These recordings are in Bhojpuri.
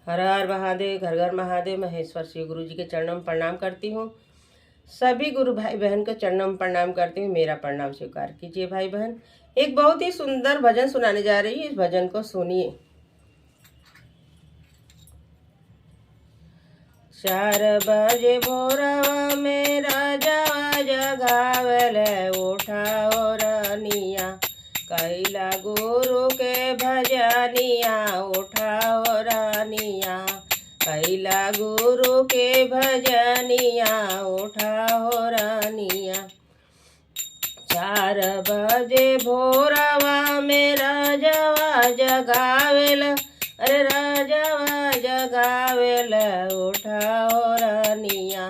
हर हर महादेव, घर घर महादेव। महेश्वर श्री गुरु जी के चरणों में प्रणाम करती हूँ। सभी गुरु भाई बहन के चरणों में प्रणाम करती हूँ। मेरा प्रणाम स्वीकार कीजिए भाई बहन। एक बहुत ही सुंदर भजन सुनाने जा रही है, इस भजन को सुनिए। 4 बजे भोरवा में राजा जगावले, उठाओ रानिया कैला गुरु के भजनिया, उठाओ रानिया कैला गुरु के भजनिया, उठाओ रानिया। 4 बजे भोरवा में राजवा जगावेला, अरे राजवा जगावेला, उठाओ रानिया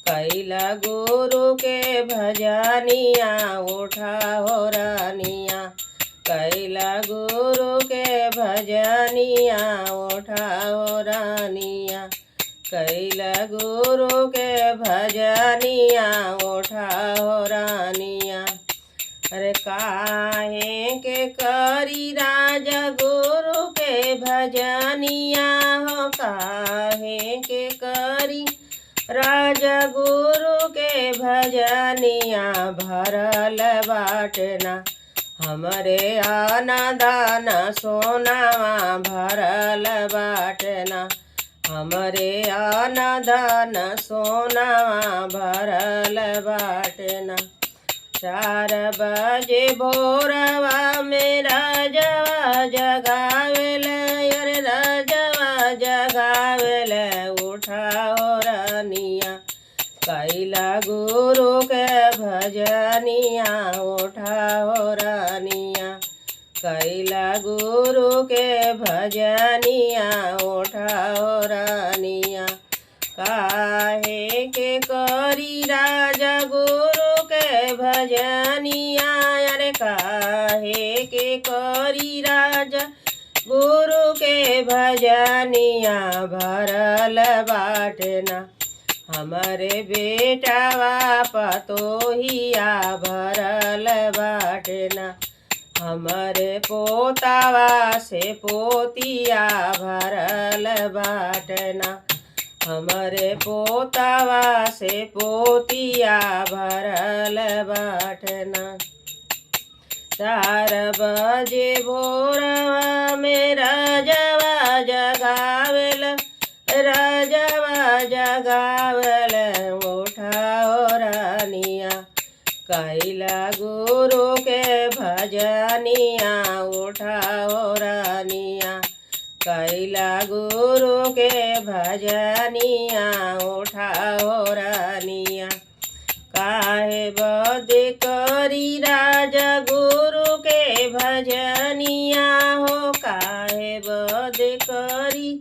कैला गुरु के भजनिया, उठाओ रानिया कैला गुरु के भजनिया, उठाओ रानिया कैला गुरु के भजनिया, उठाओ रानिया। अरे काहे के करी राजा गुरु के भजनिया हो, काहे के करी राजा गुरु के भजनिया। भरल बाटना हमरे आना दाना सोनावा, भरल बाटना हमरे आना दाना सोनावा, भरल बाटना। 4 बजे भोरवा में राजवा जगावेले, अरे राजवा जगावेले, उठाओ रानिया कैला गुरु के भजनिया, उठाओ रानिया कैला गुरु के भजनिया, उठाओ रानिया। काहे के करी राजा गुरु के भजनिया, अरे काहे के करी राजा गुरु के भजनिया। भरल बाटना हमारे बेटावा पतोहिया, भरल बाटना हमारे पोतावा से पोतिया, भरल बाटना हमारे पोतावा से पोतिया, भरल बाटना। 4 बजे भोरवा में राजवा जगावेला, राजवा जगावेला, उठाओ रानिया कैला गुरु के भजनिया, उठाओ रानिया कैला गुरु के भजनिया, उठाओ रानिया। काहे बदे करी राजा गुरु के भजनिया हो, काहे बदे करी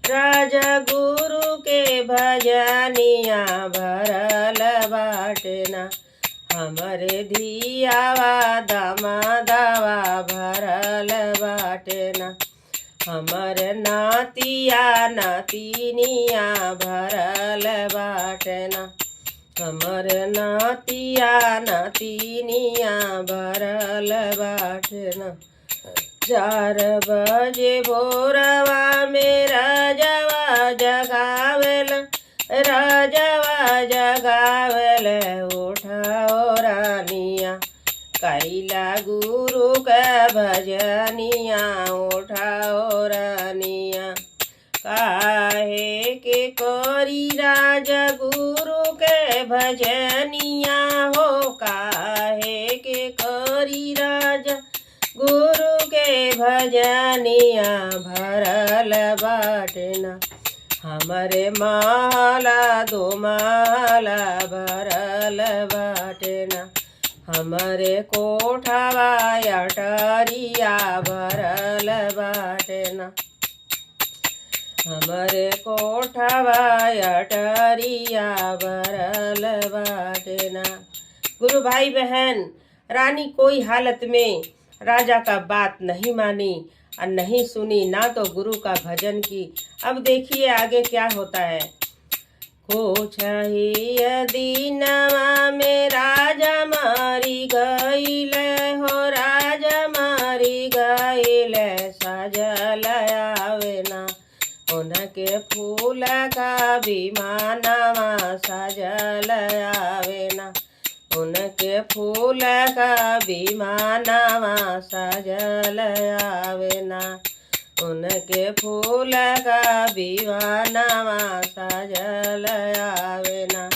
राजा गुरु के भजनिया। भरल बाटना हमरे धियावा दामादावा, भरल बाटना हमर नातिया नातिनिया, भरल बाटना हमर नातिया नातिनिया, भरल बाटना। 4 बजे भोरवा में राजवा जगावेला, राजवा जगावेला, उठाओ रानिया कैला गुरु के भजनिया, उठाओ रानिया। काहे के करी राजा गुरु के भजनिया हो, काहे के करी राजा गुरु के भजनिया। भरल बाटना हमरे माला दो माला, भरल बाटना हमरे कोठावा अटरिया, भरल बाटना हमरे कोठावा अटरिया, भरल बाटना। गुरु भाई बहन, रानी कोई हालत में राजा का बात नहीं मानी और नहीं सुनी, ना तो गुरु का भजन की। अब देखिए आगे क्या होता है। कोछहिया दीनवा में राजा मारी गईले हो, राजा मारी गईले, साजल आवे ना उनके फूल का विमानवा सजल आवे ना, उनके फूल का विमानवा सजल आवे ना, उनके फूल का विमानवा सजल आवे ना।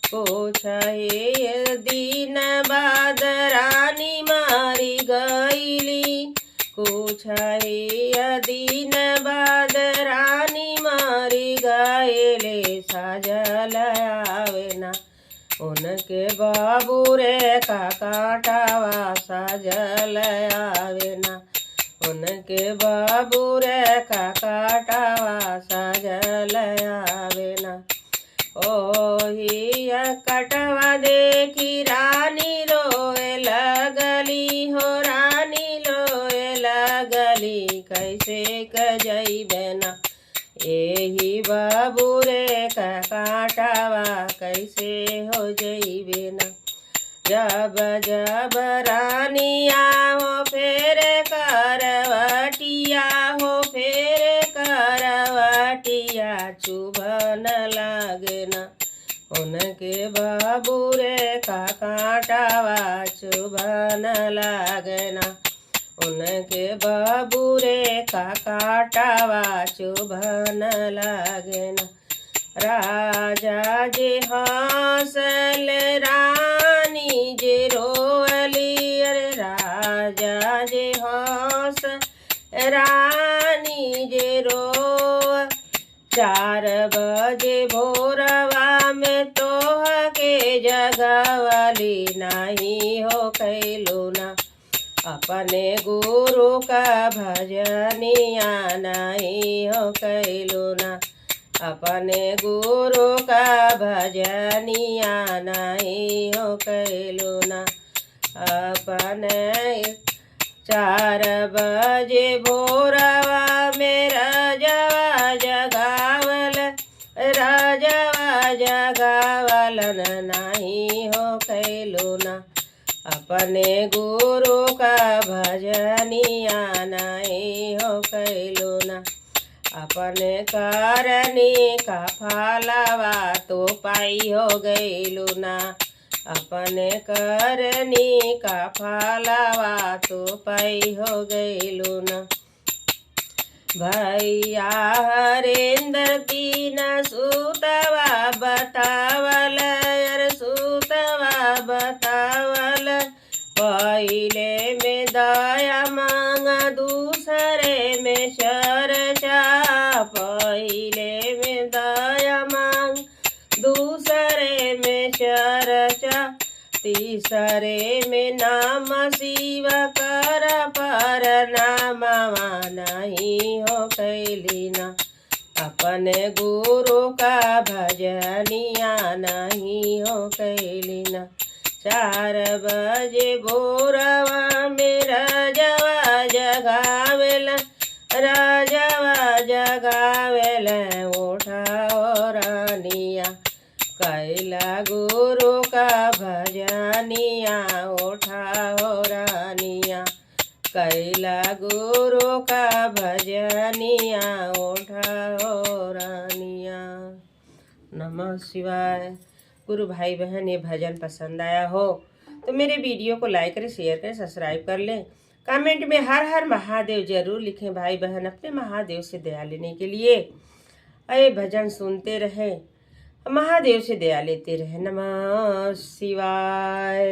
कुछ ही दिन बाद रानी मारी गईली, कुछ ही दिन बाद रानी मारी गईली सजल आवे ना, उनके बाबू रे का काटावा सजल आवे ना, उनके बाबू रे का काटावा सजल आवे ना। ओही कटवा देखी रानी रोए लगली हो, रानी रोए लगली कैसे कजइबे ना, यही बाबू रे का काटावा कैसे हो जइबे ना। जब जब रानी आओ फेर करवटिया हो, फेर करवटिया चुभन लागे ना, उनके बाबू रे का काटावा चुभन लागे ना, उनके बाबू रे का काटावा चुभन लागे ना। राजा जे हंसल रानी जे रोअली, अरे राजा जे हंस रानी जे रो। 4 बजे भोरवा में तोह के जगवली नहीं हो कैलू ना, अपने गुरु का भजनिया नहीं हो कैलू ना, अपने गुरु का भजनिया नहीं हो कैलू ना। अपने 4 बजे भोरवा में राजवा जगावल, राजवा जगावलन नहीं हो कैलू ना, अपने गुरु का भजनिया नहीं हो कैलू ना। अपने करनी का फलवा तो पाई हो गईलू ना, अपने करनी का फलवा तो पाई हो गईलू ना। भैया हरेंद्र तीन सुतवा बतावल, अर सुतवा बतावल, पहिले में दया मांगा दूसरे में चर्चा, पहिले में दया मांग दूसरे में चर्चा, तीसरे में नाम शिव कर पर नामवा नहीं हो कैली ना, अपने गुरु का भजनिया नहीं हो कैली ना। 4 बजे भोरवा में राजवा जगावेल, राजवा जगावेल उठाओ रानिया, कैला गुरु का भजनिया उठाओ रानिया, कैला गुरु का भजनिया उठाओ रानिया। नमः शिवाय। गुरु भाई बहन ये भजन पसंद आया हो तो मेरे वीडियो को लाइक करें, शेयर करें, सब्सक्राइब कर लें। कमेंट में हर हर महादेव जरूर लिखें भाई बहन, अपने महादेव से दया लेने के लिए। अरे भजन सुनते रहे, महादेव से दया लेते रहे। नमः शिवाय।